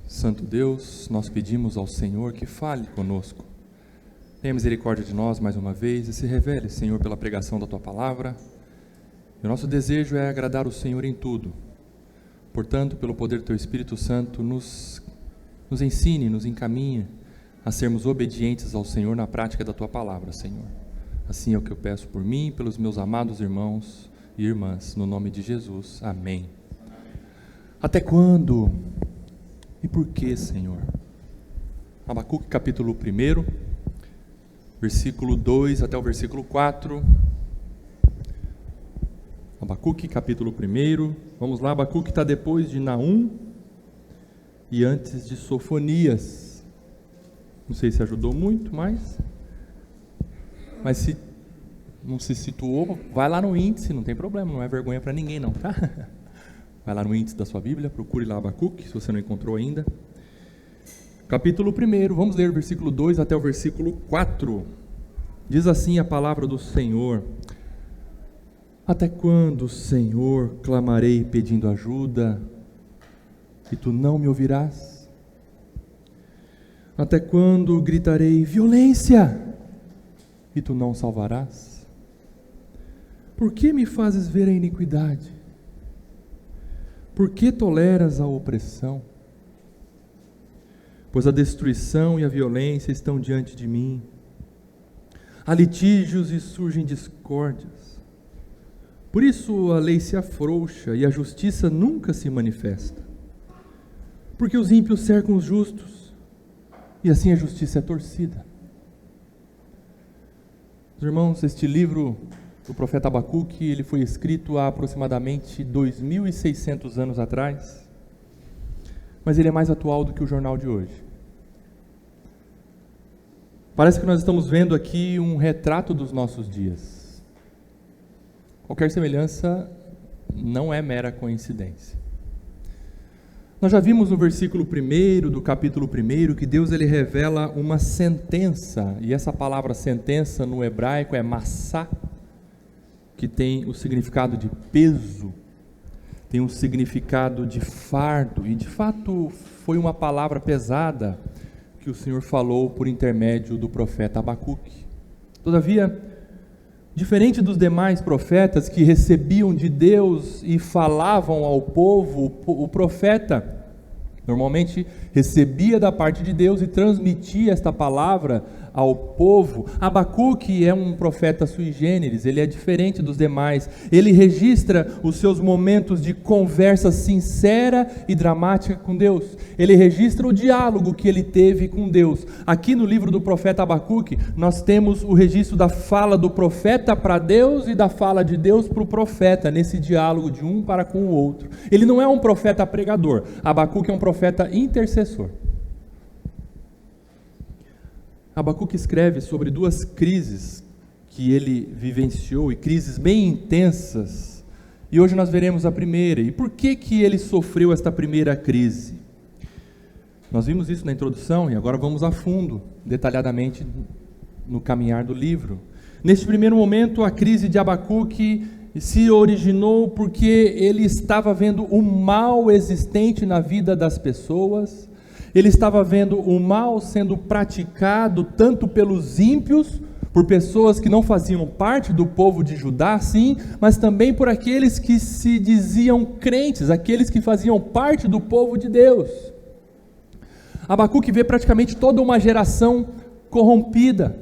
Santo Deus, nós pedimos ao Senhor que fale conosco. Tenha misericórdia de nós mais uma vez e se revele, Senhor, pela pregação da Tua Palavra. E o nosso desejo é agradar o Senhor em tudo. Portanto, pelo poder do Teu Espírito Santo, nos ensine, nos encaminhe a sermos obedientes ao Senhor na prática da Tua Palavra, Senhor. Assim é o que eu peço por mim e pelos meus amados irmãos e irmãs, no nome de Jesus. Amém. Até quando? E por que, Senhor? Abacuque capítulo 1, versículo 2 até o versículo 4. Abacuque capítulo 1, vamos lá, Abacuque está depois de Naum e antes de Sofonias. Não sei se ajudou muito, mas se não se situou, vai lá no índice, não tem problema, não é vergonha para ninguém não, tá? Vai lá no índice da sua Bíblia, procure lá Abacuque, se você não encontrou ainda. Capítulo 1, vamos ler o versículo 2 até o versículo 4. Diz assim a palavra do Senhor: Até quando, Senhor, clamarei pedindo ajuda, e Tu não me ouvirás? Até quando gritarei violência, e Tu não salvarás? Por que me fazes ver a iniquidade? Por que toleras a opressão? Pois a destruição e a violência estão diante de mim. Há litígios e surgem discórdias. Por isso a lei se afrouxa e a justiça nunca se manifesta. Porque os ímpios cercam os justos, e assim a justiça é torcida. Irmãos, este livro do profeta Abacuque, ele foi escrito há aproximadamente 2.600 anos atrás, mas ele é mais atual do que o jornal de hoje. Parece que nós estamos vendo aqui um retrato dos nossos dias. Qualquer semelhança não é mera coincidência. Nós já vimos no versículo 1 do capítulo 1 que Deus ele revela uma sentença, e essa palavra sentença no hebraico é massá, que tem o significado de peso, tem um significado de fardo, e de fato foi uma palavra pesada que o Senhor falou por intermédio do profeta Abacuque. Todavia, diferente dos demais profetas que recebiam de Deus e falavam ao povo, o profeta normalmente recebia da parte de Deus e transmitia esta palavra ao povo. Abacuque é um profeta sui generis, ele é diferente dos demais. Ele registra os seus momentos de conversa sincera e dramática com Deus. Ele registra o diálogo que ele teve com Deus. Aqui no livro do profeta Abacuque, nós temos o registro da fala do profeta para Deus e da fala de Deus para o profeta, nesse diálogo de um para com o outro. Ele não é um profeta pregador, Abacuque é um profeta intercessor. Abacuque escreve sobre duas crises que ele vivenciou, e crises bem intensas, e hoje nós veremos a primeira. E por que ele sofreu esta primeira crise? Nós vimos isso na introdução, e agora vamos a fundo, detalhadamente, no caminhar do livro. Neste primeiro momento, a crise de Abacuque se originou porque ele estava vendo o mal existente na vida das pessoas. Ele estava vendo o mal sendo praticado tanto pelos ímpios, por pessoas que não faziam parte do povo de Judá, sim, mas também por aqueles que se diziam crentes, aqueles que faziam parte do povo de Deus. Abacuque vê praticamente toda uma geração corrompida.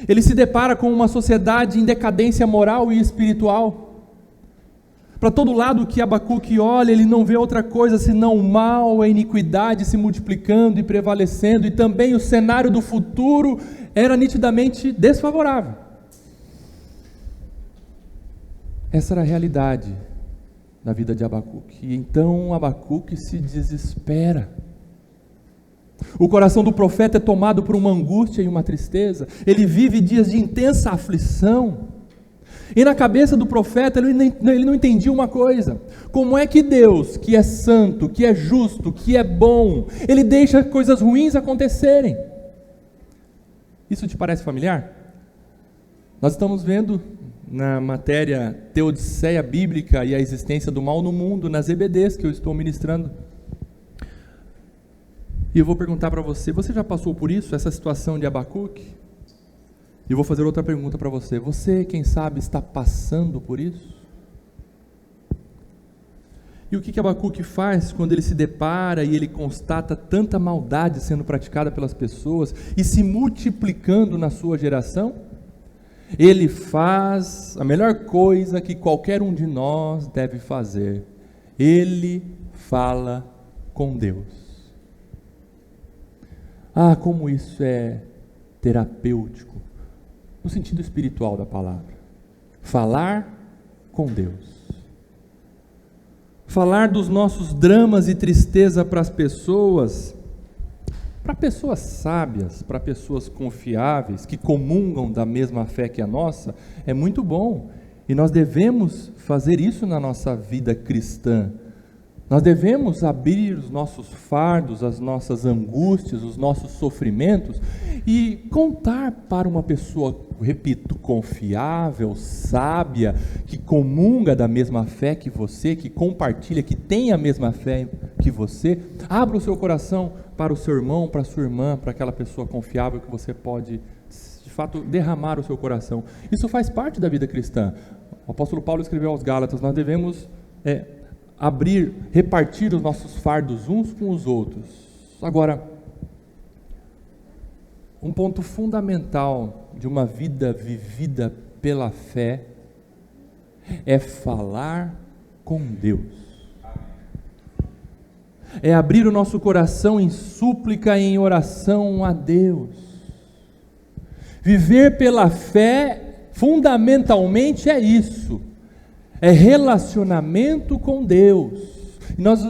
Ele se depara com uma sociedade em decadência moral e espiritual. Para todo lado que Abacuque olha, ele não vê outra coisa senão o mal, a iniquidade se multiplicando e prevalecendo, e também o cenário do futuro era nitidamente desfavorável. Essa era a realidade da vida de Abacuque. E então Abacuque se desespera. O coração do profeta é tomado por uma angústia e uma tristeza. Ele vive dias de intensa aflição. E na cabeça do profeta ele não entendia uma coisa: como é que Deus, que é santo, que é justo, que é bom, ele deixa coisas ruins acontecerem? Isso te parece familiar? Nós estamos vendo na matéria Teodiceia Bíblica e a existência do mal no mundo, nas EBDs que eu estou ministrando. E eu vou perguntar para você, você já passou por isso, essa situação de Abacuque? E eu vou fazer outra pergunta para você, você, quem sabe, está passando por isso? E o que Abacuque faz quando ele se depara e ele constata tanta maldade sendo praticada pelas pessoas e se multiplicando na sua geração? Ele faz a melhor coisa que qualquer um de nós deve fazer. Ele fala com Deus. Ah, como isso é terapêutico, no sentido espiritual da palavra. Falar com Deus. Falar dos nossos dramas e tristeza para as pessoas, para pessoas sábias, para pessoas confiáveis, que comungam da mesma fé que a nossa, é muito bom. E nós devemos fazer isso na nossa vida cristã. Nós devemos abrir os nossos fardos, as nossas angústias, os nossos sofrimentos e contar para uma pessoa, repito, confiável, sábia, que comunga da mesma fé que você, que compartilha, que tem a mesma fé que você. Abra o seu coração para o seu irmão, para a sua irmã, para aquela pessoa confiável que você pode, de fato, derramar o seu coração. Isso faz parte da vida cristã. O apóstolo Paulo escreveu aos Gálatas, nós devemos repartir os nossos fardos uns com os outros. Agora, um ponto fundamental de uma vida vivida pela fé é falar com Deus. É abrir o nosso coração em súplica e em oração a Deus. Viver pela fé, fundamentalmente é isso. É relacionamento com Deus. E nós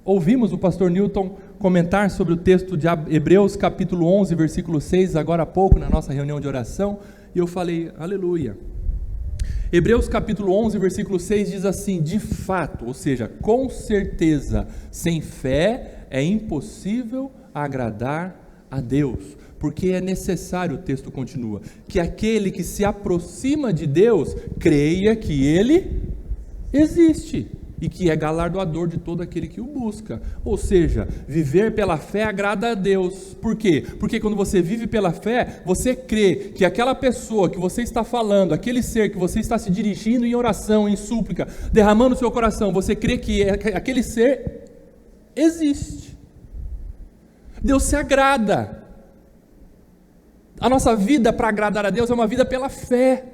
ouvimos o pastor Newton comentar sobre o texto de Hebreus capítulo 11, versículo 6, agora há pouco, na nossa reunião de oração, e eu falei, aleluia. Hebreus capítulo 11, versículo 6 diz assim, de fato, ou seja, com certeza, sem fé é impossível agradar a Deus. Porque é necessário, o texto continua, que aquele que se aproxima de Deus, creia que Ele existe e que é galardoador de todo aquele que o busca. Ou seja, viver pela fé agrada a Deus. Por quê? Porque quando você vive pela fé, você crê que aquela pessoa que você está falando, aquele ser que você está se dirigindo em oração, em súplica, derramando o seu coração, você crê que aquele ser existe. Deus se agrada. A nossa vida para agradar a Deus é uma vida pela fé,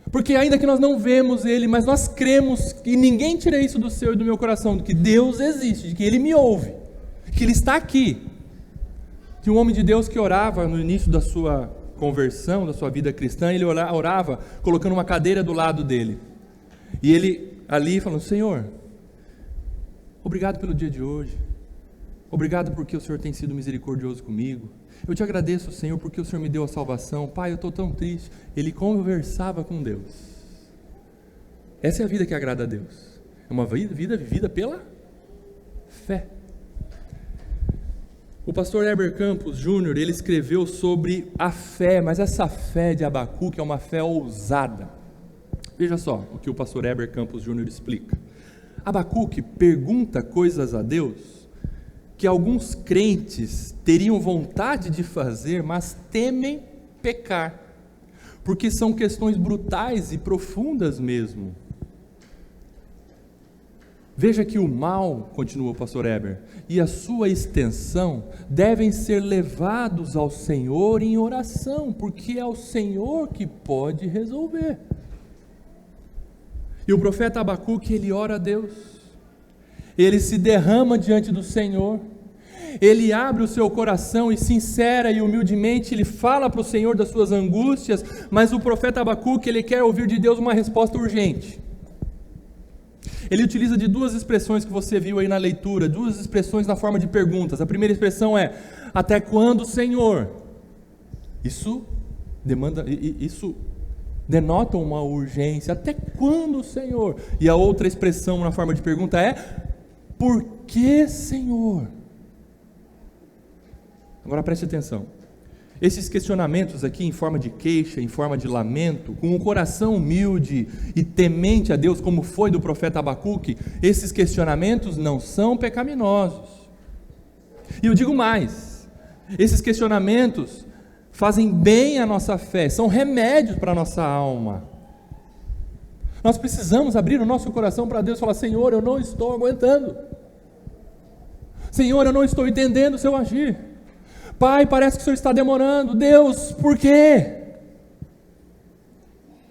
porque ainda que nós não vemos Ele, mas nós cremos, e ninguém tira isso do seu e do meu coração, de que Deus existe, de que Ele me ouve, que Ele está aqui. Tinha um homem de Deus que orava no início da sua conversão, da sua vida cristã, ele orava colocando uma cadeira do lado dele, e ele ali falando, Senhor, obrigado pelo dia de hoje, obrigado porque o Senhor tem sido misericordioso comigo, eu te agradeço, Senhor, porque o Senhor me deu a salvação. Pai, eu estou tão triste. Ele conversava com Deus. Essa é a vida que agrada a Deus. É uma vida vivida pela fé. O pastor Heber Campos Júnior, ele escreveu sobre a fé, mas essa fé de Abacuque é uma fé ousada. Veja só o que o pastor Heber Campos Júnior explica. Abacuque pergunta coisas a Deus que alguns crentes teriam vontade de fazer, mas temem pecar, porque são questões brutais e profundas mesmo. Veja que o mal, continua o pastor Heber, e a sua extensão devem ser levados ao Senhor em oração, porque é o Senhor que pode resolver. E o profeta Abacuque, ele ora a Deus, ele se derrama diante do Senhor, ele abre o seu coração e sincera e humildemente ele fala para o Senhor das suas angústias, mas o profeta Abacuque, ele quer ouvir de Deus uma resposta urgente. Ele utiliza de duas expressões que você viu aí na leitura, duas expressões na forma de perguntas. A primeira expressão é, até quando, Senhor? Isso denota uma urgência, até quando, Senhor? E a outra expressão na forma de pergunta é, por que, Senhor? Agora preste atenção, esses questionamentos aqui em forma de queixa, em forma de lamento, com um coração humilde e temente a Deus, como foi do profeta Abacuque, esses questionamentos não são pecaminosos. E eu digo mais, esses questionamentos fazem bem à nossa fé, são remédios para a nossa alma. Nós precisamos abrir o nosso coração para Deus e falar: Senhor, eu não estou aguentando. Senhor, eu não estou entendendo o seu agir. Pai, parece que o Senhor está demorando. Deus, por quê?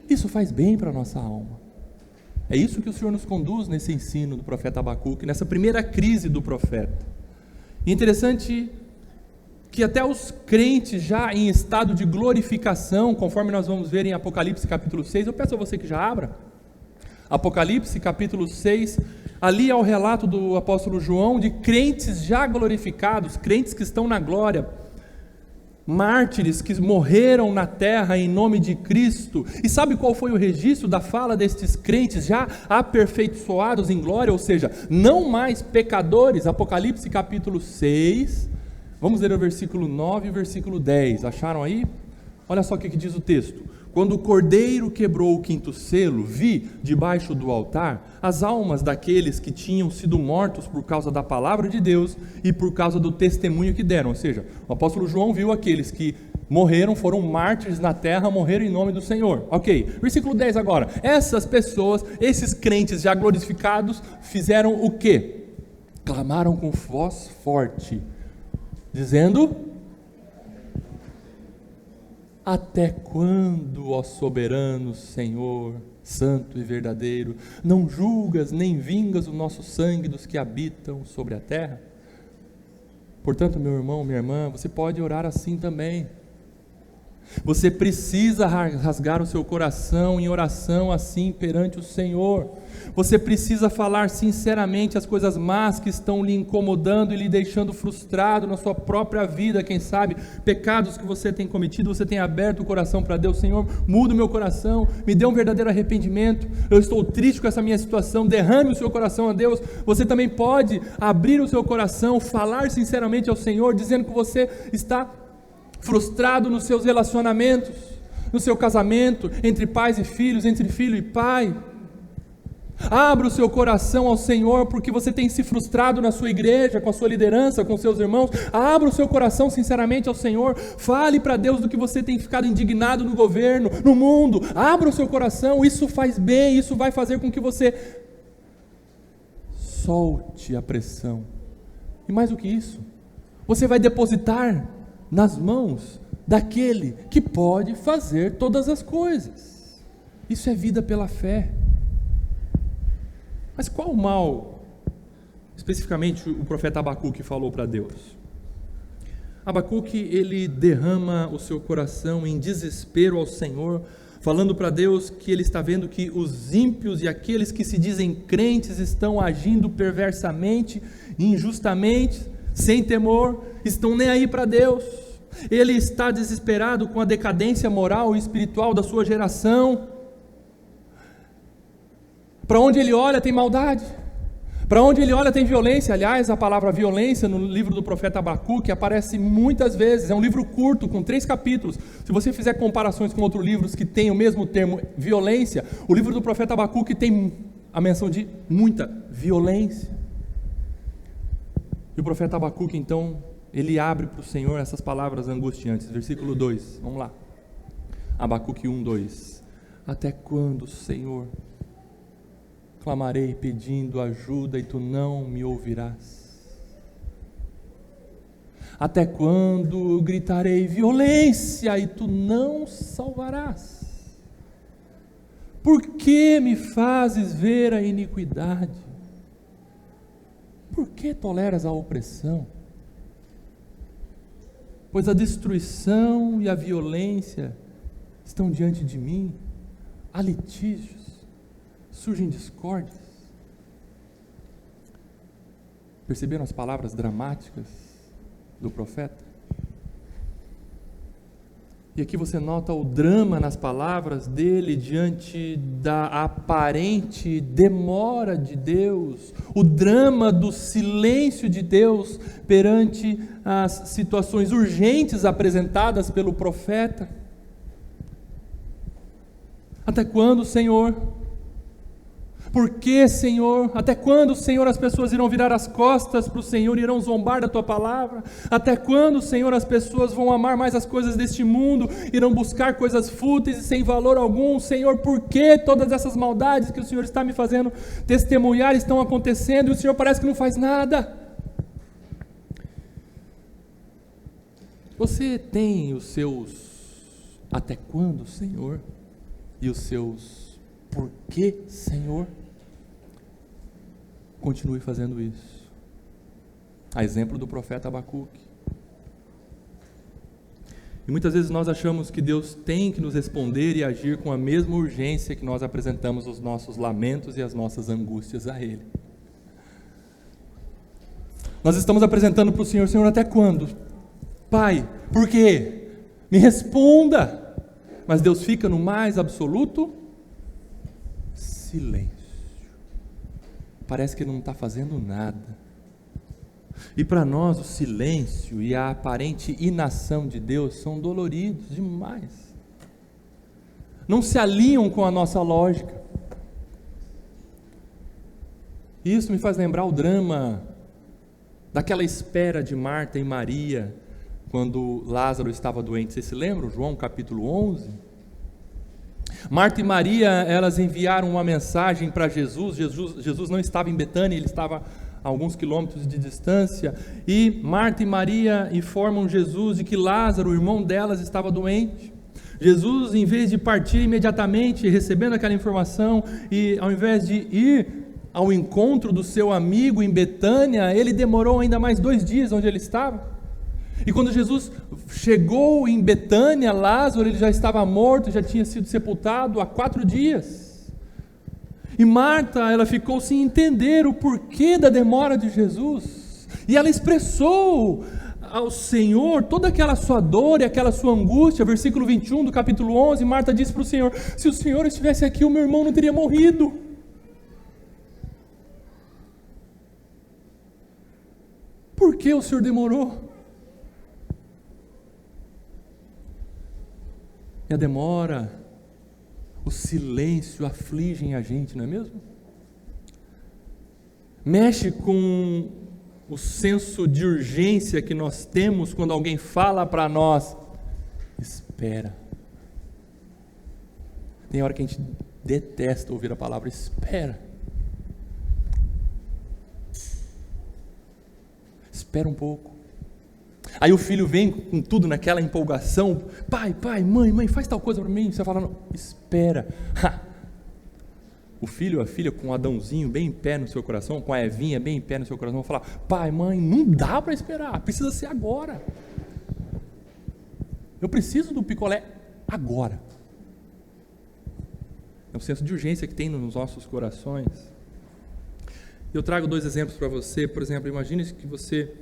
Isso faz bem para a nossa alma. É isso que o Senhor nos conduz nesse ensino do profeta Abacuque, nessa primeira crise do profeta. E interessante que até os crentes já em estado de glorificação, conforme nós vamos ver em Apocalipse capítulo 6, eu peço a você que já abra, Apocalipse capítulo 6, ali é o relato do apóstolo João de crentes já glorificados, crentes que estão na glória, mártires que morreram na terra em nome de Cristo. E sabe qual foi o registro da fala destes crentes já aperfeiçoados em glória, ou seja, não mais pecadores? Apocalipse capítulo 6, vamos ler o versículo 9 e o versículo 10, acharam aí? Olha só o que diz o texto: quando o cordeiro quebrou o quinto selo, vi debaixo do altar as almas daqueles que tinham sido mortos por causa da palavra de Deus e por causa do testemunho que deram. Ou seja, o apóstolo João viu aqueles que morreram, foram mártires na terra, morreram em nome do Senhor. Ok, versículo 10 agora. Essas pessoas, esses crentes já glorificados, fizeram o quê? Clamaram com voz forte, dizendo: até quando, ó soberano Senhor, santo e verdadeiro, não julgas nem vingas o nosso sangue dos que habitam sobre a terra? Portanto, meu irmão, minha irmã, você pode orar assim também. Você precisa rasgar o seu coração em oração assim perante o Senhor. Você precisa falar sinceramente as coisas más que estão lhe incomodando e lhe deixando frustrado na sua própria vida. Quem sabe, pecados que você tem cometido, você tem aberto o coração para Deus. Senhor, muda o meu coração, me dê um verdadeiro arrependimento, eu estou triste com essa minha situação. Derrame o seu coração a Deus. Você também pode abrir o seu coração, falar sinceramente ao Senhor, dizendo que você está frustrado nos seus relacionamentos, no seu casamento, entre pais e filhos, entre filho e pai. Abra o seu coração ao Senhor, porque você tem se frustrado na sua igreja, com a sua liderança, com seus irmãos. Abra o seu coração sinceramente ao Senhor. Fale para Deus do que você tem ficado indignado no governo, no mundo. Abra o seu coração, isso faz bem, isso vai fazer com que você solte a pressão. E mais do que isso, você vai depositar nas mãos daquele que pode fazer todas as coisas. Isso é vida pela fé. Mas qual o mal, especificamente o profeta Abacuque falou para Deus? Abacuque, ele derrama o seu coração em desespero ao Senhor, falando para Deus que ele está vendo que os ímpios e aqueles que se dizem crentes estão agindo perversamente, injustamente, sem temor, estão nem aí para Deus. Ele está desesperado com a decadência moral e espiritual da sua geração. Para onde ele olha tem maldade, para onde ele olha tem violência. Aliás, a palavra violência no livro do profeta Abacuque aparece muitas vezes. É um livro curto, com 3 capítulos. Se você fizer comparações com outros livros que têm o mesmo termo, violência, o livro do profeta Abacuque tem a menção de muita violência. E o profeta Abacuque, então, ele abre para o Senhor essas palavras angustiantes. Versículo 2, vamos lá. Abacuque 1, 2. Até quando, Senhor, clamarei pedindo ajuda e tu não me ouvirás? Até quando gritarei violência e tu não salvarás? Por que me fazes ver a iniquidade? Por que toleras a opressão? Pois a destruição e a violência estão diante de mim, há litígios, surgem discórdias. Perceberam as palavras dramáticas do profeta? E aqui você nota o drama nas palavras dele diante da aparente demora de Deus, o drama do silêncio de Deus perante as situações urgentes apresentadas pelo profeta. Até quando, Senhor? Por que, Senhor? Até quando, Senhor, as pessoas irão virar as costas para o Senhor, irão zombar da Tua palavra? Até quando, Senhor, as pessoas vão amar mais as coisas deste mundo, irão buscar coisas fúteis e sem valor algum? Senhor, por que todas essas maldades que o Senhor está me fazendo testemunhar estão acontecendo e o Senhor parece que não faz nada? Você tem os seus até quando, Senhor? E os seus por que, Senhor? Continue fazendo isso. A exemplo do profeta Abacuque. E muitas vezes nós achamos que Deus tem que nos responder e agir com a mesma urgência que nós apresentamos os nossos lamentos e as nossas angústias a Ele. Nós estamos apresentando para o Senhor: Senhor, até quando? Pai, por quê? Me responda. Mas Deus fica no mais absoluto silêncio. Parece que não está fazendo nada. E para nós o silêncio e a aparente inação de Deus são doloridos demais. Não se alinham com a nossa lógica. E isso me faz lembrar o drama daquela espera de Marta e Maria quando Lázaro estava doente. Vocês se lembram? João capítulo 11. Marta e Maria, elas enviaram uma mensagem para Jesus. Jesus não estava em Betânia, ele estava a alguns quilômetros de distância. E Marta e Maria informam Jesus de que Lázaro, o irmão delas, estava doente. Jesus, em vez de partir imediatamente, recebendo aquela informação, e ao invés de ir ao encontro do seu amigo em Betânia, ele demorou ainda mais 2 dias onde ele estava. E quando Jesus chegou em Betânia, Lázaro, ele já estava morto, já tinha sido sepultado há 4 dias. E Marta, ela ficou sem entender o porquê da demora de Jesus. E ela expressou ao Senhor toda aquela sua dor e aquela sua angústia. Versículo 21 do capítulo 11, Marta disse para o Senhor: se o Senhor estivesse aqui, o meu irmão não teria morrido. Por que o Senhor demorou? E a demora, o silêncio afligem a gente, não é mesmo? Mexe com o senso de urgência que nós temos quando alguém fala para nós: espera. Tem hora que a gente detesta ouvir a palavra espera. Espera um pouco. Aí o filho vem com tudo naquela empolgação: pai, mãe, faz tal coisa para mim. Você fala: não, espera. O filho ou a filha com o Adãozinho bem em pé no seu coração, com a Evinha bem em pé no seu coração, vão falar: pai, mãe, não dá para esperar, precisa ser agora. Eu preciso do picolé agora. É um senso de urgência que tem nos nossos corações. Eu trago 2 exemplos para você. Por exemplo, imagine que você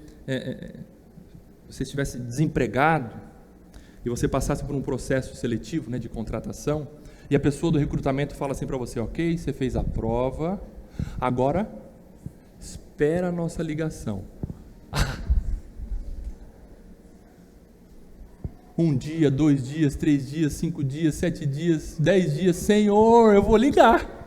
estivesse desempregado e você passasse por um processo seletivo, né, de contratação, e a pessoa do recrutamento fala assim para você: ok, você fez a prova, agora espera a nossa ligação. 1 dia, 2 dias, 3 dias, 5 dias, 7 dias, 10 dias, Senhor, eu vou ligar.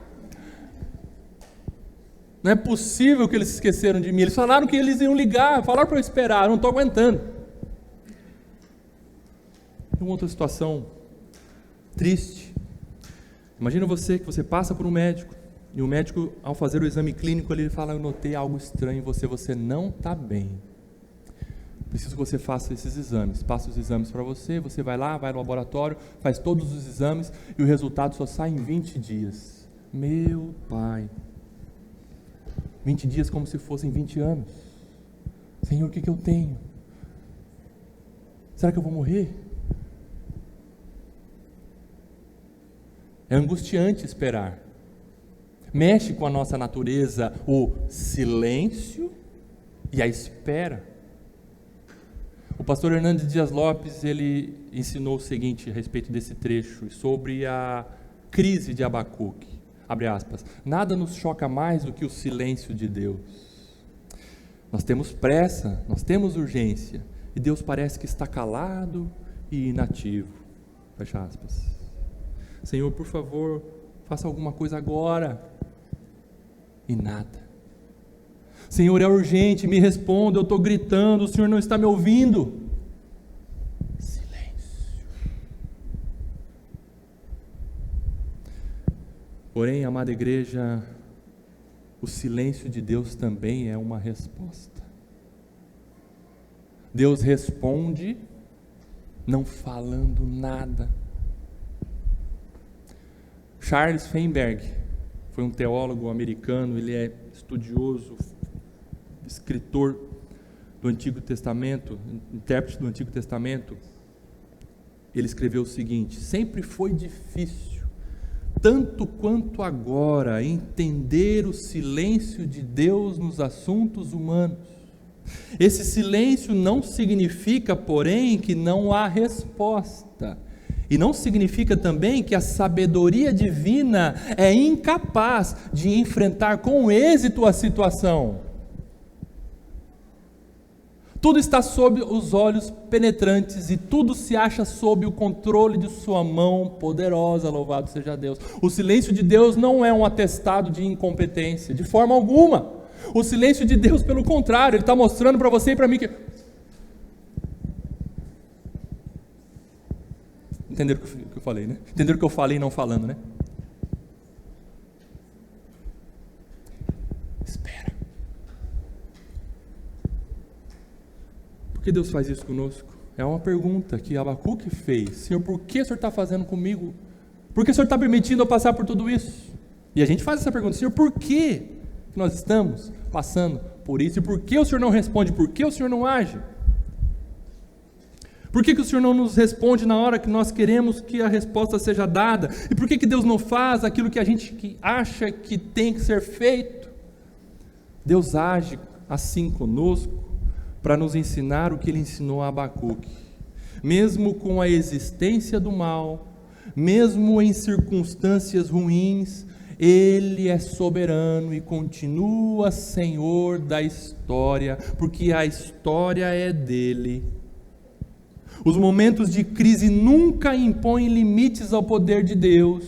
Não é possível que eles se esqueceram de mim. Eles falaram que eles iam ligar, falaram para eu esperar, eu não estou aguentando. Uma outra situação triste. Imagina que você passa por um médico, e o médico, ao fazer o exame clínico, ele fala: eu notei algo estranho em você, você não está bem. Preciso que você faça esses exames. Passa os exames para você, você vai lá, vai no laboratório, faz todos os exames, e o resultado só sai em 20 dias. Meu pai, 20 dias como se fossem 20 anos. Senhor, o que eu tenho? Será que eu vou morrer? É angustiante esperar. Mexe com a nossa natureza o silêncio e a espera. O pastor Hernandes Dias Lopes, ele ensinou o seguinte a respeito desse trecho, sobre a crise de Abacuque. Abre aspas: nada nos choca mais do que o silêncio de Deus. Nós temos pressa, nós temos urgência, e Deus parece que está calado e inativo. Fecha aspas. Senhor, por favor, faça alguma coisa agora. e nada. Senhor, é urgente, me responda, eu estou gritando, o Senhor não está me ouvindo. Silêncio. Porém, amada igreja, o silêncio de Deus também é uma resposta. Deus responde não falando nada. Charles Feinberg foi um teólogo americano, ele é estudioso, escritor do Antigo Testamento, intérprete do Antigo Testamento. Ele escreveu o seguinte: sempre foi difícil, tanto quanto agora, entender o silêncio de Deus nos assuntos humanos. Esse silêncio não significa, porém, que não há resposta. E não significa também que a sabedoria divina é incapaz de enfrentar com êxito a situação. Tudo está sob os olhos penetrantes e tudo se acha sob o controle de sua mão poderosa, louvado seja Deus. O silêncio de Deus não é um atestado de incompetência, de forma alguma. O silêncio de Deus, pelo contrário, Ele está mostrando para você e para mim que... Entenderam o que eu falei, né? Entenderam o que eu falei não falando, né? Espera. Por que Deus faz isso conosco? É uma pergunta que Abacuque fez. Senhor, por que o Senhor está fazendo comigo? Por que o Senhor está permitindo eu passar por tudo isso? E a gente faz essa pergunta: Senhor, por que nós estamos passando por isso? E por que o Senhor não responde? Por que o Senhor não age? Por que o Senhor não nos responde na hora que nós queremos que a resposta seja dada? E por que Deus não faz aquilo que a gente acha que tem que ser feito? Deus age assim conosco para nos ensinar o que Ele ensinou a Abacuque. Mesmo com a existência do mal, mesmo em circunstâncias ruins, Ele é soberano e continua Senhor da história, porque a história é dele. Os momentos de crise nunca impõem limites ao poder de Deus.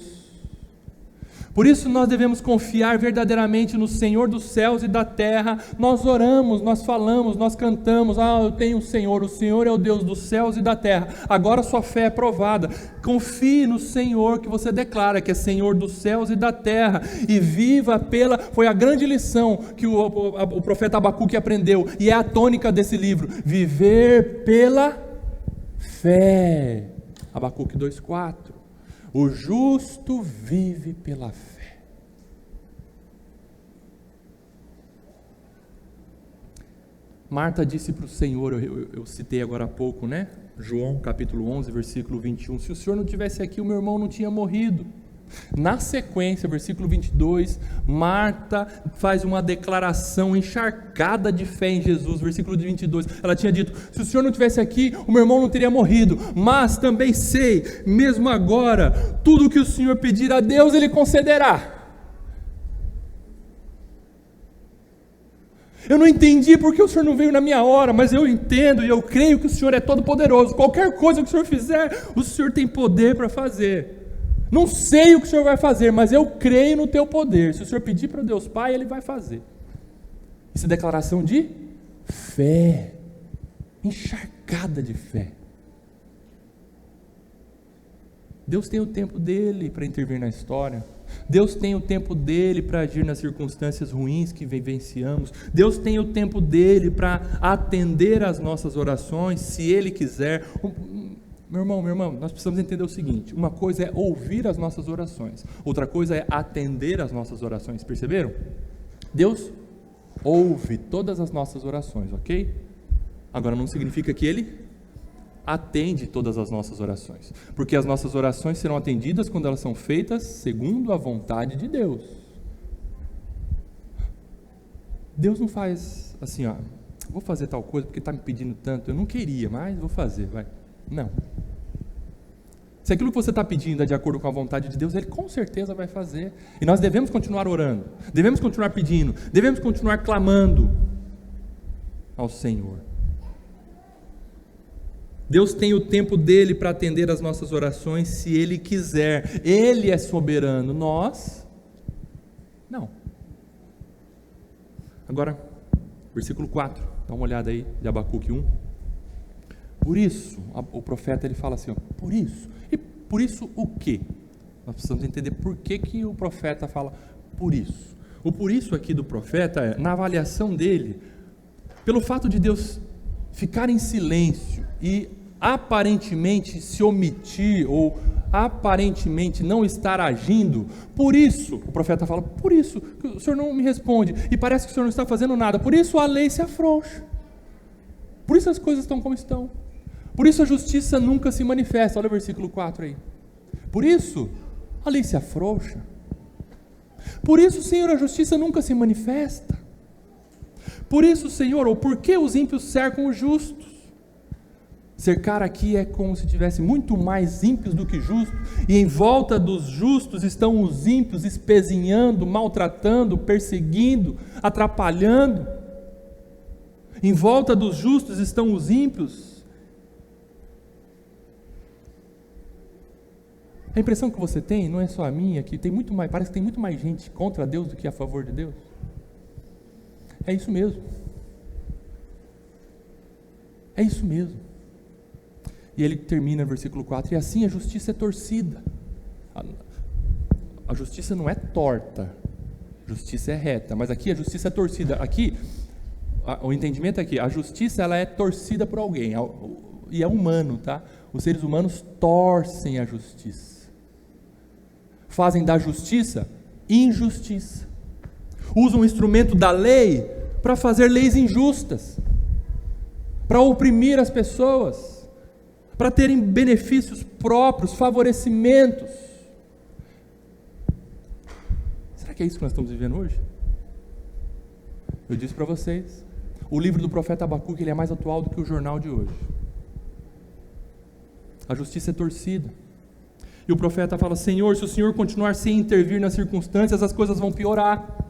Por isso nós devemos confiar verdadeiramente no Senhor dos céus e da terra. Nós oramos, nós falamos, nós cantamos: eu tenho o Senhor é o Deus dos céus e da terra. Agora sua fé é provada. Confie no Senhor que você declara que é Senhor dos céus e da terra, e viva pela... Foi a grande lição que o profeta Abacuque aprendeu, e é a tônica desse livro: viver pela fé. Abacuque 2,4. O justo vive pela fé. Marta disse para o Senhor, eu citei agora há pouco, né? João capítulo 11, versículo 21. Se o Senhor não tivesse aqui, o meu irmão não tinha morrido. Na sequência, versículo 22, Marta faz uma declaração encharcada de fé em Jesus. Versículo 22, ela tinha dito: se o Senhor não tivesse aqui, o meu irmão não teria morrido, mas também sei, mesmo agora, tudo que o Senhor pedir a Deus, Ele concederá. Eu não entendi porque o Senhor não veio na minha hora, mas eu entendo e eu creio que o Senhor é todo poderoso. Qualquer coisa que o Senhor fizer, o Senhor tem poder para fazer. Não sei o que o Senhor vai fazer, mas eu creio no teu poder. Se o Senhor pedir para Deus Pai, Ele vai fazer. Isso é declaração de fé, encharcada de fé. Deus tem o tempo dele para intervir na história. Deus tem o tempo dele para agir nas circunstâncias ruins que vivenciamos. Deus tem o tempo dele para atender às nossas orações, se Ele quiser. Meu irmão, nós precisamos entender o seguinte: uma coisa é ouvir as nossas orações, outra coisa é atender às nossas orações. Perceberam? Deus ouve todas as nossas orações, ok? Agora não significa que Ele atende todas as nossas orações, porque as nossas orações serão atendidas quando elas são feitas segundo a vontade de Deus. Deus não faz assim, vou fazer tal coisa porque está me pedindo tanto, eu não queria, mas vou fazer, vai. Não. Se aquilo que você está pedindo é de acordo com a vontade de Deus, Ele com certeza vai fazer. E nós devemos continuar orando, devemos continuar pedindo, devemos continuar clamando ao Senhor. Deus tem o tempo dele para atender as nossas orações, se Ele quiser. Ele é soberano, nós não. Agora, versículo 4, dá uma olhada aí, de Abacuque 1. Por isso, o profeta ele fala assim, ó, por isso. E por isso o quê? Nós precisamos entender por que o profeta fala por isso. O por isso aqui do profeta é, na avaliação dele, pelo fato de Deus ficar em silêncio e aparentemente se omitir ou aparentemente não estar agindo, por isso, o profeta fala, por isso que o Senhor não me responde e parece que o Senhor não está fazendo nada, por isso a lei se afrouxa, por isso as coisas estão como estão, por isso a justiça nunca se manifesta. Olha o versículo 4 aí, por isso a lei se afrouxa, por isso, Senhor, a justiça nunca se manifesta, por isso, Senhor, ou por que os ímpios cercam os justos? Cercar aqui é como se tivesse muito mais ímpios do que justos, e em volta dos justos estão os ímpios espezinhando, maltratando, perseguindo, atrapalhando. Em volta dos justos estão os ímpios. A impressão que você tem, não é só a minha, que tem muito mais, parece que tem muito mais gente contra Deus do que a favor de Deus. É isso mesmo. É isso mesmo. E ele termina no versículo 4, e assim a justiça é torcida. A justiça não é torta, a justiça é reta, mas aqui a justiça é torcida. Aqui, o entendimento é que a justiça ela é torcida por alguém, e é humano, tá? Os seres humanos torcem a justiça, fazem da justiça injustiça, usam o instrumento da lei para fazer leis injustas, para oprimir as pessoas, para terem benefícios próprios, favorecimentos. Será que é isso que nós estamos vivendo hoje? Eu disse para vocês, o livro do profeta Abacuque ele é mais atual do que o jornal de hoje. A justiça é torcida. E o profeta fala, Senhor, se o Senhor continuar sem intervir nas circunstâncias, as coisas vão piorar.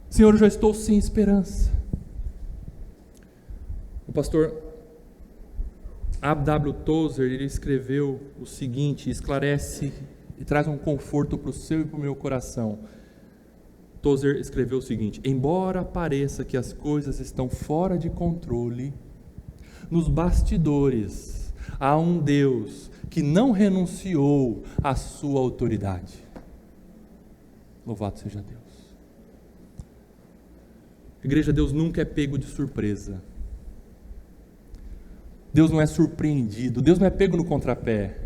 Senhor, eu já estou sem esperança. O pastor A.W. Tozer, ele escreveu o seguinte, esclarece e traz um conforto para o seu e para o meu coração. Tozer escreveu o seguinte, embora pareça que as coisas estão fora de controle, nos bastidores há um Deus que não renunciou à sua autoridade. Louvado seja Deus. Igreja, Deus nunca é pego de surpresa. Deus não é surpreendido, Deus não é pego no contrapé.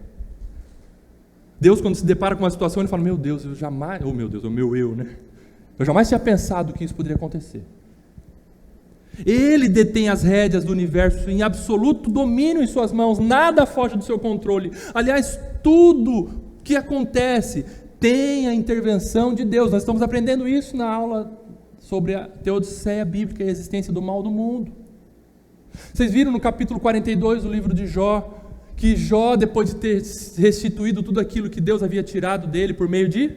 Deus, quando se depara com uma situação, ele fala, meu Deus, eu jamais, meu Deus, o meu eu, né? Eu jamais tinha pensado que isso poderia acontecer. Ele detém as rédeas do universo em absoluto domínio em suas mãos, nada foge do seu controle. Aliás, tudo que acontece tem a intervenção de Deus. Nós estamos aprendendo isso na aula sobre a teodiceia bíblica e a existência do mal do mundo. Vocês viram no capítulo 42 do livro de Jó, que Jó, depois de ter restituído tudo aquilo que Deus havia tirado dele por meio de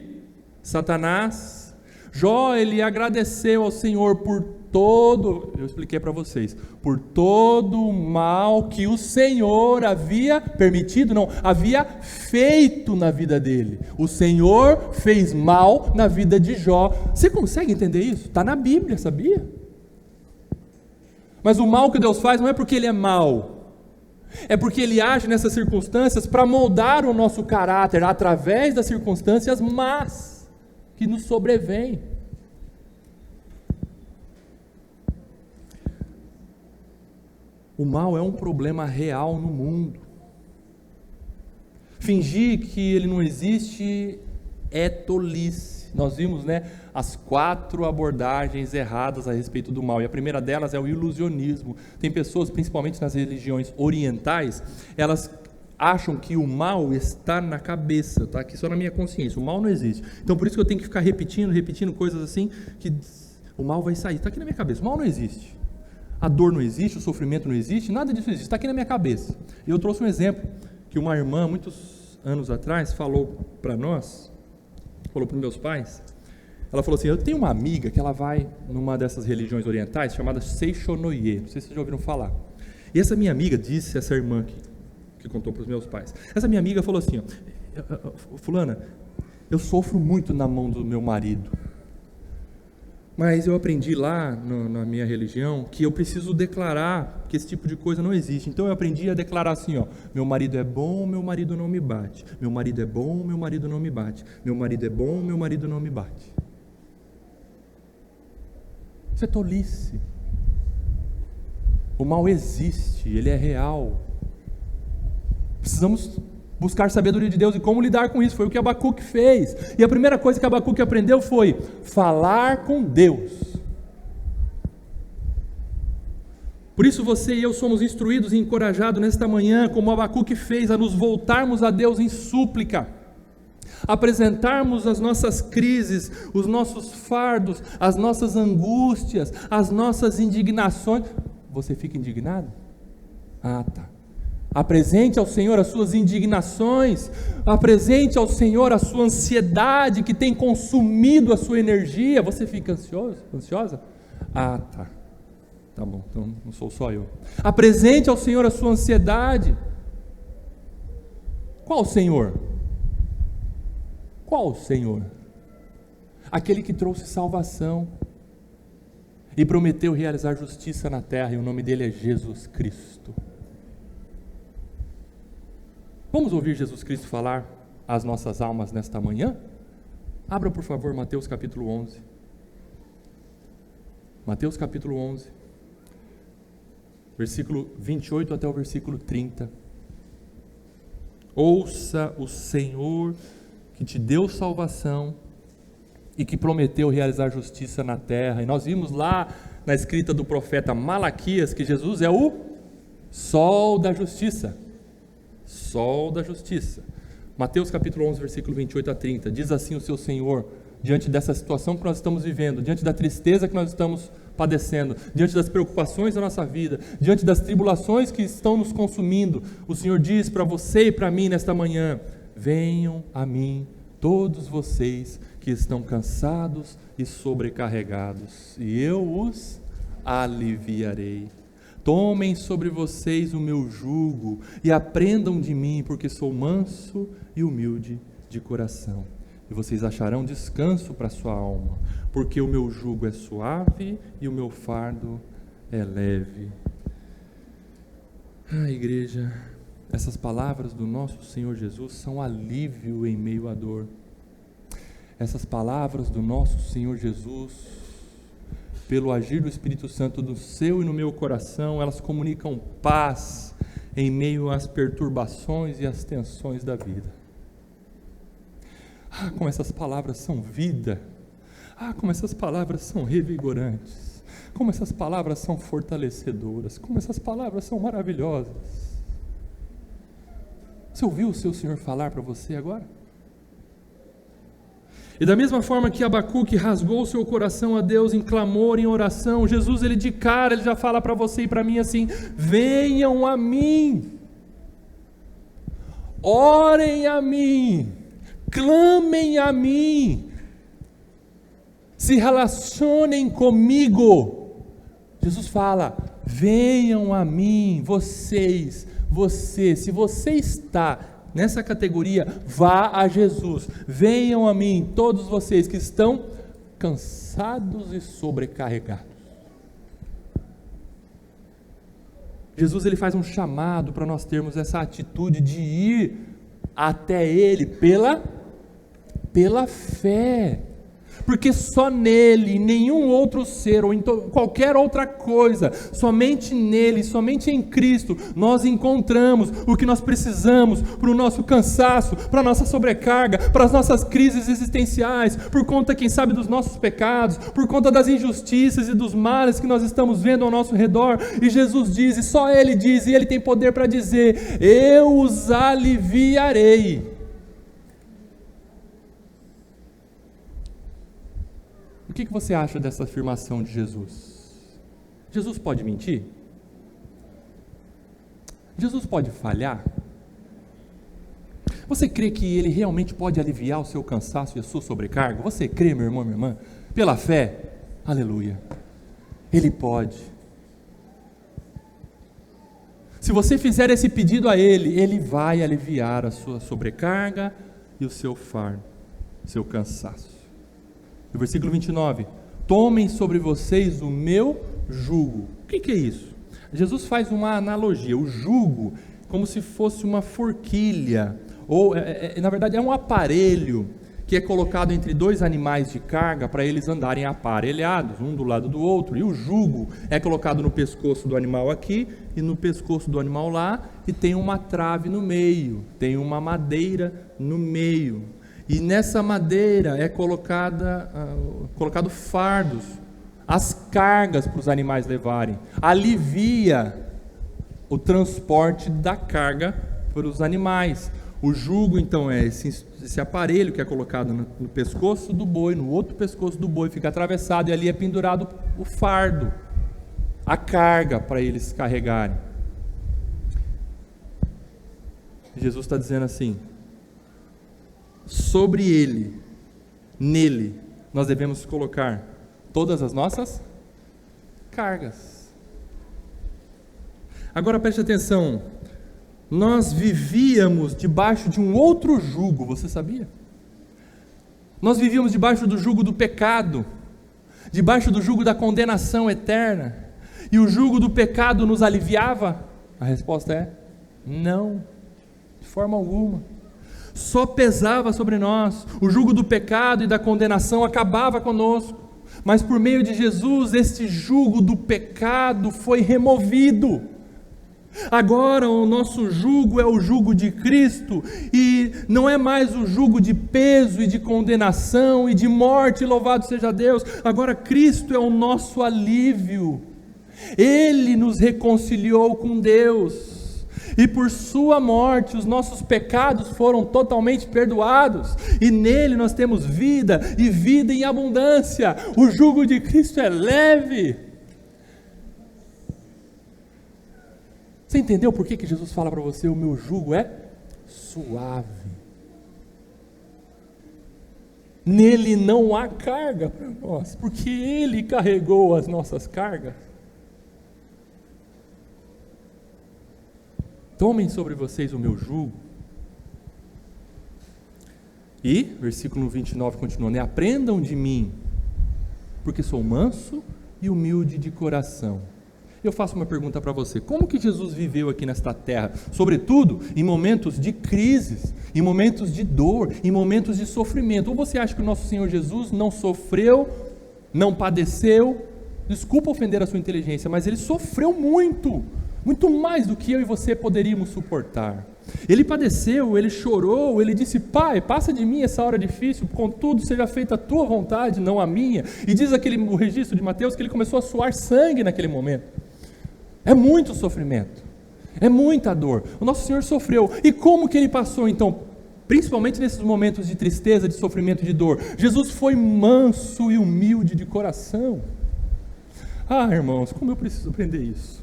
Satanás, Jó, ele agradeceu ao Senhor por todo, eu expliquei para vocês, por todo o mal que o Senhor havia permitido, não, havia feito na vida dele. O Senhor fez mal na vida de Jó. Você consegue entender isso? Está na Bíblia, sabia? Mas o mal que Deus faz não é porque Ele é mau, é porque Ele age nessas circunstâncias para moldar o nosso caráter através das circunstâncias más que nos sobrevêm. O mal é um problema real no mundo. Fingir que ele não existe é tolice. Nós vimos, as 4 abordagens erradas a respeito do mal, e a primeira delas é o ilusionismo. Tem pessoas, principalmente nas religiões orientais, elas acham que o mal está na cabeça, está aqui só na minha consciência, o mal não existe. Então por isso que eu tenho que ficar repetindo coisas assim, que o mal vai sair, está aqui na minha cabeça, o mal não existe. A dor não existe, o sofrimento não existe, nada disso existe, está aqui na minha cabeça. E eu trouxe um exemplo, que uma irmã, muitos anos atrás, falou para nós, falou para os meus pais. Ela falou assim, eu tenho uma amiga que ela vai numa dessas religiões orientais, chamada Seishonoye, não sei se vocês já ouviram falar. E essa minha amiga disse, essa irmã que contou para os meus pais, essa minha amiga falou assim, fulana, eu sofro muito na mão do meu marido. Mas eu aprendi lá na minha religião que eu preciso declarar que esse tipo de coisa não existe. Então eu aprendi a declarar assim, ó: meu marido é bom, meu marido não me bate. Meu marido é bom, meu marido não me bate. Meu marido é bom, meu marido não me bate. Isso é tolice. O mal existe, ele é real. Precisamos buscar sabedoria de Deus e como lidar com isso. Foi o que Abacuque fez. E a primeira coisa que Abacuque aprendeu foi falar com Deus. Por isso você e eu somos instruídos e encorajados nesta manhã, como Abacuque fez, a nos voltarmos a Deus em súplica, apresentarmos as nossas crises, os nossos fardos, as nossas angústias, as nossas indignações. Você fica indignado? Ah, tá. Apresente ao Senhor as suas indignações, apresente ao Senhor a sua ansiedade que tem consumido a sua energia. Você fica ansioso, ansiosa? Ah, tá. Tá bom, então não sou só eu. Apresente ao Senhor a sua ansiedade. Qual Senhor? Qual Senhor? Aquele que trouxe salvação e prometeu realizar justiça na terra, e o nome dele é Jesus Cristo. Vamos ouvir Jesus Cristo falar às nossas almas nesta manhã? Abra, por favor, Mateus capítulo 11. Mateus capítulo 11, versículo 28 até o versículo 30. Ouça o Senhor que te deu salvação e que prometeu realizar justiça na terra. E nós vimos lá na escrita do profeta Malaquias que Jesus é o sol da justiça. Sol da justiça. Mateus capítulo 11, versículo 28 a 30. Diz assim o seu Senhor, diante dessa situação que nós estamos vivendo, diante da tristeza que nós estamos padecendo, diante das preocupações da nossa vida, diante das tribulações que estão nos consumindo, o Senhor diz para você e para mim nesta manhã: venham a mim todos vocês que estão cansados e sobrecarregados, e eu os aliviarei. Tomem sobre vocês o meu jugo e aprendam de mim, porque sou manso e humilde de coração. E vocês acharão descanso para a sua alma, porque o meu jugo é suave e o meu fardo é leve. Igreja, essas palavras do nosso Senhor Jesus são alívio em meio à dor. Essas palavras do nosso Senhor Jesus, pelo agir do Espírito Santo no seu e no meu coração, elas comunicam paz em meio às perturbações e às tensões da vida. Como essas palavras são vida. Como essas palavras são revigorantes. Como essas palavras são fortalecedoras. Como essas palavras são maravilhosas. Você ouviu o seu Senhor falar para você agora? E da mesma forma que Abacuque rasgou seu coração a Deus em clamor, em oração, Jesus, ele de cara, ele já fala para você e para mim assim: venham a mim, orem a mim, clamem a mim, se relacionem comigo. Jesus fala: venham a mim, você, se você está nessa categoria, vá a Jesus. Venham a mim, todos vocês que estão cansados e sobrecarregados. Jesus, ele faz um chamado para nós termos essa atitude de ir até Ele pela fé. Porque só nele, em nenhum outro ser, ou em qualquer outra coisa, somente nele, somente em Cristo, nós encontramos o que nós precisamos para o nosso cansaço, para a nossa sobrecarga, para as nossas crises existenciais, por conta, quem sabe, dos nossos pecados, por conta das injustiças e dos males que nós estamos vendo ao nosso redor. E Jesus diz, e só Ele diz, e Ele tem poder para dizer: eu os aliviarei. O que você acha dessa afirmação de Jesus? Jesus pode mentir? Jesus pode falhar? Você crê que Ele realmente pode aliviar o seu cansaço e a sua sobrecarga? Você crê, meu irmão, minha irmã? Pela fé? Aleluia. Ele pode. Se você fizer esse pedido a Ele, Ele vai aliviar a sua sobrecarga e o seu fardo, seu cansaço. No versículo 29, tomem sobre vocês o meu jugo. O que é isso? Jesus faz uma analogia, o jugo como se fosse uma forquilha, ou na verdade é um aparelho que é colocado entre dois animais de carga para eles andarem aparelhados, um do lado do outro, e o jugo é colocado no pescoço do animal aqui e no pescoço do animal lá, e tem uma trave no meio, tem uma madeira no meio, e nessa madeira é colocado fardos, as cargas para os animais levarem, alivia o transporte da carga para os animais. O jugo, então, é esse aparelho que é colocado no pescoço do boi, no outro pescoço do boi, fica atravessado, e ali é pendurado o fardo, a carga para eles carregarem. Jesus está dizendo assim: sobre ele, nele, nós devemos colocar todas as nossas cargas. Agora preste atenção, nós vivíamos debaixo de um outro jugo, você sabia? Nós vivíamos debaixo do jugo do pecado, debaixo do jugo da condenação eterna, e o jugo do pecado nos aliviava? A resposta é não, de forma alguma. Só pesava sobre nós, o jugo do pecado e da condenação acabava conosco, mas por meio de Jesus, este jugo do pecado foi removido. Agora o nosso jugo é o jugo de Cristo, e não é mais o jugo de peso e de condenação e de morte, louvado seja Deus. Agora Cristo é o nosso alívio, Ele nos reconciliou com Deus, e por sua morte os nossos pecados foram totalmente perdoados, e nele nós temos vida, e vida em abundância. O jugo de Cristo é leve. Você entendeu por que Jesus fala para você: o meu jugo é suave? Nele não há carga para nós, porque Ele carregou as nossas cargas. Tomem sobre vocês o meu jugo. E, versículo 29 continua, né? Aprendam de mim, porque sou manso e humilde de coração. Eu faço uma pergunta para você: como que Jesus viveu aqui nesta terra? Sobretudo em momentos de crises, em momentos de dor, em momentos de sofrimento. Ou você acha que o nosso Senhor Jesus não sofreu, não padeceu? Desculpa ofender a sua inteligência, mas Ele sofreu muito, muito mais do que eu e você poderíamos suportar. Ele padeceu, Ele chorou, Ele disse: Pai, passa de mim essa hora difícil, contudo seja feita a tua vontade, não a minha. E diz o registro de Mateus que Ele começou a suar sangue naquele momento. É muito sofrimento, é muita dor. O nosso Senhor sofreu. E como que Ele passou então? Principalmente nesses momentos de tristeza, de sofrimento, de dor. Jesus foi manso e humilde de coração. Ah, irmãos, como eu preciso aprender isso.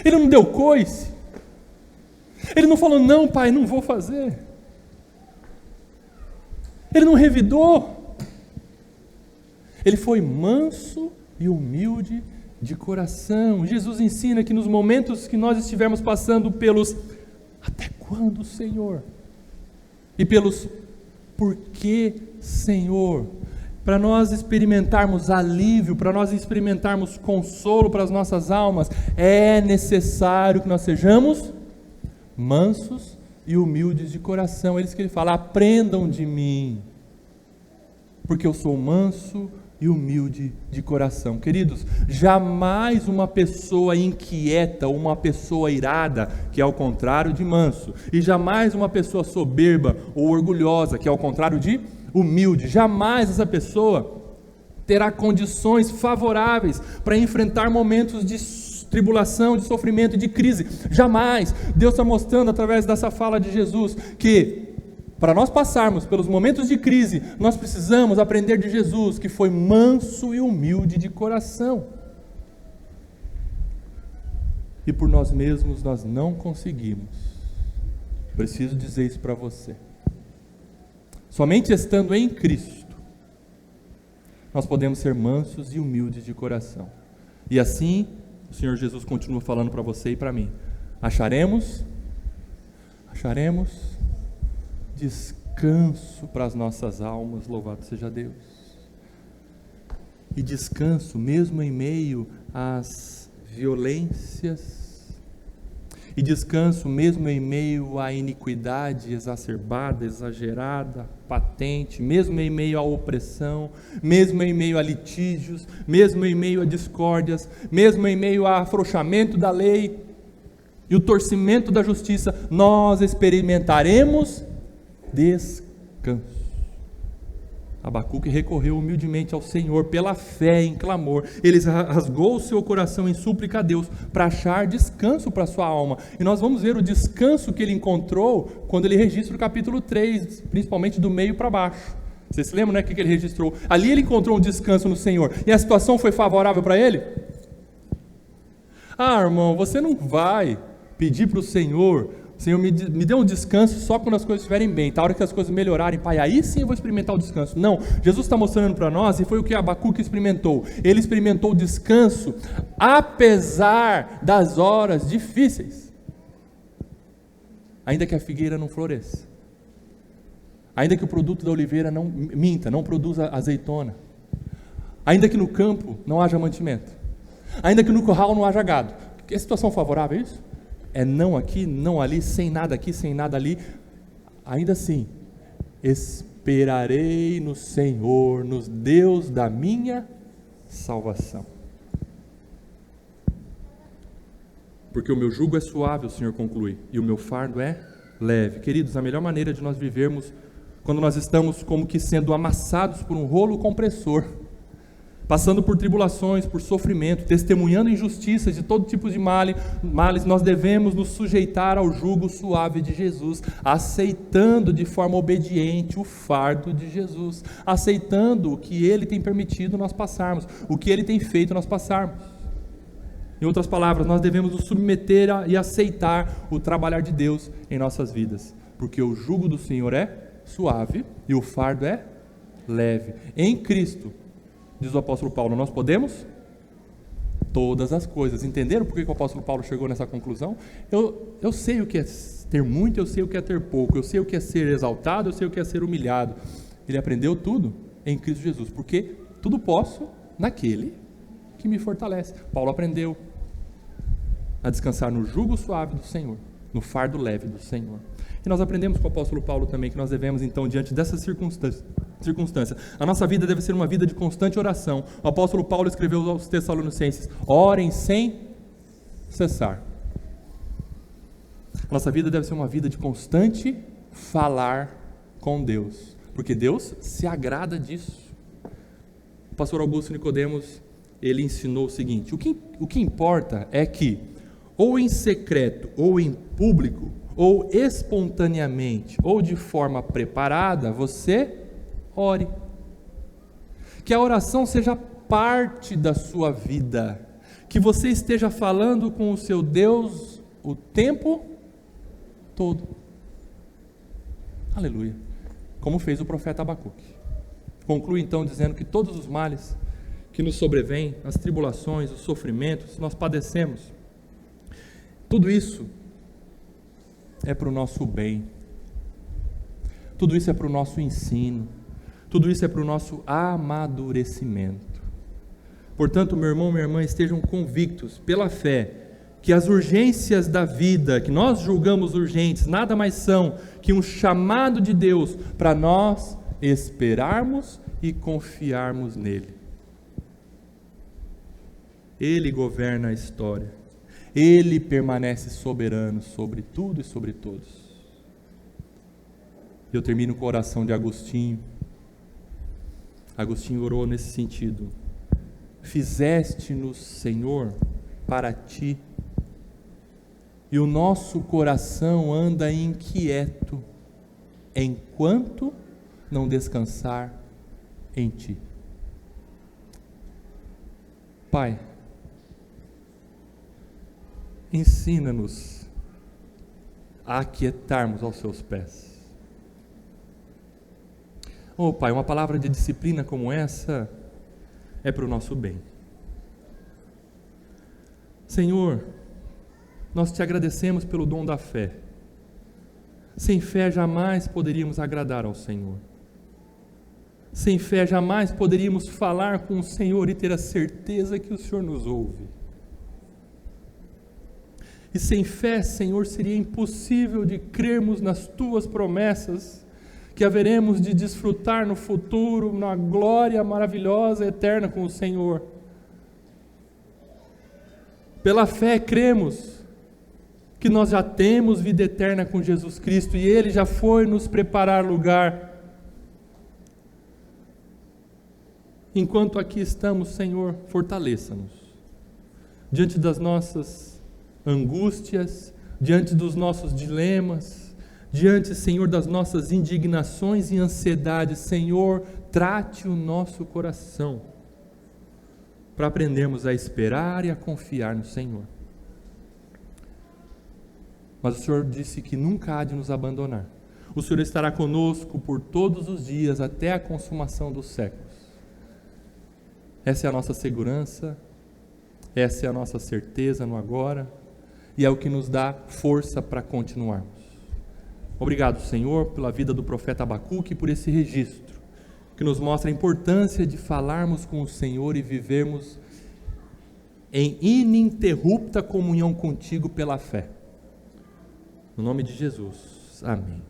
Ele não deu coice. Ele não falou: não, pai, não vou fazer. Ele não revidou. Ele foi manso e humilde de coração. Jesus ensina que nos momentos que nós estivermos passando pelos até quando, Senhor? E pelos por que, Senhor? Para nós experimentarmos alívio, para nós experimentarmos consolo para as nossas almas, é necessário que nós sejamos mansos e humildes de coração. É isso que Ele fala: aprendam de mim, porque eu sou manso e humilde de coração. Queridos, jamais uma pessoa inquieta, uma pessoa irada, que é ao contrário de manso, e jamais uma pessoa soberba ou orgulhosa, que é ao contrário de humilde, jamais essa pessoa terá condições favoráveis para enfrentar momentos de tribulação, de sofrimento, de crise. Jamais. Deus está mostrando através dessa fala de Jesus que para nós passarmos pelos momentos de crise, nós precisamos aprender de Jesus, que foi manso e humilde de coração. E por nós mesmos nós não conseguimos. Preciso dizer isso para você. Somente estando em Cristo, nós podemos ser mansos e humildes de coração. E assim, o Senhor Jesus continua falando para você e para mim: acharemos descanso descanso para as nossas almas, louvado seja Deus. E descanso mesmo em meio às violências, e descanso mesmo em meio à iniquidade exacerbada, exagerada, patente, mesmo em meio à opressão, mesmo em meio a litígios, mesmo em meio a discórdias, mesmo em meio ao afrouxamento da lei e o torcimento da justiça, nós experimentaremos descanso. Abacuque recorreu humildemente ao Senhor pela fé em clamor. Ele rasgou o seu coração em súplica a Deus para achar descanso para a sua alma. E nós vamos ver o descanso que ele encontrou quando ele registra o capítulo 3, principalmente do meio para baixo. Vocês se lembram, né, o que ele registrou? Ali ele encontrou um descanso no Senhor. E a situação foi favorável para ele? Ah, irmão, você não vai pedir para o Senhor me dê um descanso só quando as coisas estiverem bem, tá? A hora que as coisas melhorarem, Pai, aí sim eu vou experimentar o descanso. Não, Jesus está mostrando para nós, e foi o que Abacuque experimentou. Ele experimentou o descanso apesar das horas difíceis. Ainda que a figueira não floresça, ainda que o produto da oliveira não produza azeitona, ainda que no campo não haja mantimento, ainda que no curral não haja gado. Que situação favorável é isso? É não aqui, não ali, sem nada aqui, sem nada ali. Ainda assim, esperarei no Senhor, no Deus da minha salvação. Porque o meu jugo é suave, o Senhor conclui, e o meu fardo é leve. Queridos, a melhor maneira de nós vivermos quando nós estamos como que sendo amassados por um rolo compressor, passando por tribulações, por sofrimento, testemunhando injustiças de todo tipo de males, nós devemos nos sujeitar ao jugo suave de Jesus, aceitando de forma obediente o fardo de Jesus, aceitando o que Ele tem permitido nós passarmos, o que Ele tem feito nós passarmos. Em outras palavras, nós devemos nos submeter e aceitar o trabalhar de Deus em nossas vidas, porque o jugo do Senhor é suave e o fardo é leve. Em Cristo, diz o apóstolo Paulo, nós podemos todas as coisas. Entenderam por que o apóstolo Paulo chegou nessa conclusão? Eu sei o que é ter muito, eu sei o que é ter pouco, eu sei o que é ser exaltado, eu sei o que é ser humilhado. Ele aprendeu tudo em Cristo Jesus, porque tudo posso naquele que me fortalece. Paulo aprendeu a descansar no jugo suave do Senhor, no fardo leve do Senhor. E nós aprendemos com o apóstolo Paulo também que nós devemos, então, diante dessas circunstância, a nossa vida deve ser uma vida de constante oração. O apóstolo Paulo escreveu aos Tessalonicenses: orem sem cessar. A nossa vida deve ser uma vida de constante falar com Deus, porque Deus se agrada disso. O pastor Augusto Nicodemos, ele ensinou o seguinte: o que importa é que, ou em secreto, ou em público, ou espontaneamente, ou de forma preparada, você ore. Que a oração seja parte da sua vida, que você esteja falando com o seu Deus o tempo todo. Aleluia. Como fez o profeta Abacuque. Conclui então dizendo que todos os males que nos sobrevêm, as tribulações, os sofrimentos, nós padecemos, tudo isso é para o nosso bem, tudo isso é para o nosso ensino, tudo isso é para o nosso amadurecimento. Portanto, meu irmão, minha irmã, estejam convictos pela fé que as urgências da vida, que nós julgamos urgentes, nada mais são que um chamado de Deus para nós esperarmos e confiarmos nele. Ele governa a história, Ele permanece soberano sobre tudo e sobre todos. Eu termino com a oração de Agostinho. Agostinho orou nesse sentido: fizeste-nos, Senhor, para ti, e o nosso coração anda inquieto, enquanto não descansar em ti. Pai, ensina-nos a aquietarmos aos seus pés. Oh Pai, uma palavra de disciplina como essa é para o nosso bem. Senhor, nós te agradecemos pelo dom da fé. Sem fé jamais poderíamos agradar ao Senhor. Sem fé jamais poderíamos falar com o Senhor e ter a certeza que o Senhor nos ouve. E sem fé, Senhor, seria impossível de crermos nas Tuas promessas, que haveremos de desfrutar no futuro, na glória maravilhosa, eterna com o Senhor. Pela fé cremos que nós já temos vida eterna com Jesus Cristo e Ele já foi nos preparar lugar. Enquanto aqui estamos, Senhor, fortaleça-nos. Diante das nossas angústias, diante dos nossos dilemas, diante, Senhor, das nossas indignações e ansiedades, Senhor, trate o nosso coração, para aprendermos a esperar e a confiar no Senhor. Mas o Senhor disse que nunca há de nos abandonar. O Senhor estará conosco por todos os dias, até a consumação dos séculos. Essa é a nossa segurança, essa é a nossa certeza no agora, e é o que nos dá força para continuarmos. Obrigado, Senhor, pela vida do profeta Abacuque e por esse registro, que nos mostra a importância de falarmos com o Senhor e vivermos em ininterrupta comunhão contigo pela fé. No nome de Jesus, amém.